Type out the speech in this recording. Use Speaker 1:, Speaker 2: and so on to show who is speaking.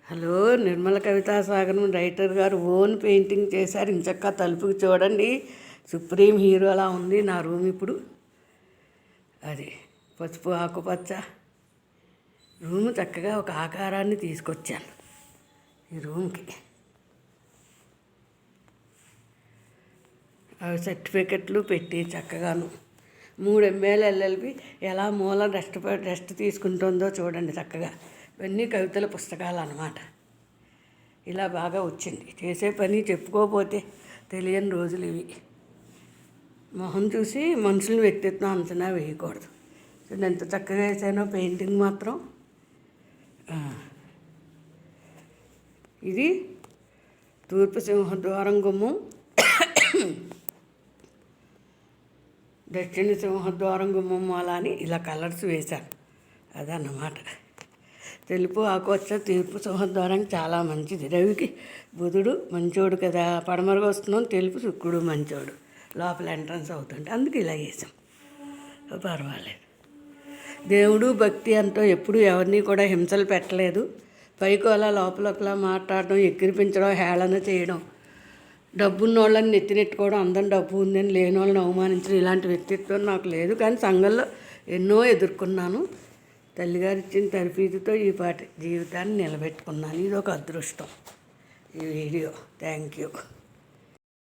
Speaker 1: Hello, Nirmala కవితా సాగరం writer గారు own painting చేశారు. ఇంచక్క తలుపుకి చూడండి, సుప్రీం హీరో అలా ఉంది నా రూమ్. ఇప్పుడు అది పసుపు ఆకుపచ్చ రూము చక్కగా ఒక ఆకారాన్ని తీసుకొచ్చాను ఈ రూమ్కి. అవి సర్టిఫికెట్లు పెట్టి చక్కగాను 3 ML LLB ఎలా మూల రెస్ట్ తీసుకుంటుందో చూడండి చక్కగా. ఇవన్నీ కవితల పుస్తకాలు అన్నమాట. ఇలా బాగా వచ్చింది. చేసే పని చెప్పుకోకపోతే తెలియని రోజులు ఇవి. మొహం చూసి మనుషుల వ్యక్తిత్వం అంచనా వేయకూడదు. చూడండి ఎంత చక్కగా వేసానో పెయింటింగ్ మాత్రం. ఇది తూర్పు సింహద్వారం గుమ్మం, దక్షిణ సింహద్వారం గుమ్మం అలా అని ఇలా కలర్స్ వేశాను. అదన్నమాట. తెలుపు ఆకుపచ్చ తూర్పు సింహద్వారం చాలా మంచిది. రవికి బుధుడు మంచోడు కదా, పడమరగా వస్తున్నాం. తెలుపు శుక్రుడు మంచోడు, లోపల ఎంట్రన్స్ అవుతుంటే అందుకు ఇలా వేసాం. పర్వాలేదు. దేవుడు భక్తి అంటూ ఎప్పుడు ఎవరిని కూడా హింసలు పెట్టలేదు. పైకి అలా లోపలలా మాట్లాడడం, ఎక్కిరిపించడం, హేళన చేయడం, డబ్బున్న వాళ్ళని నెత్తినెట్టుకోవడం, అందరం డబ్బు ఉందని లేని వాళ్ళని అవమానించడం, ఇలాంటి వ్యక్తిత్వం నాకు లేదు. కానీ సంఘంలో ఎన్నో ఎదుర్కొన్నాను. తల్లిగారు ఇచ్చిన తరఫీదుతో ఈ పాటి జీవితాన్ని నిలబెట్టుకున్నాను. ఇది ఒక అదృష్టం. ఈ వీడియో థ్యాంక్ యూ.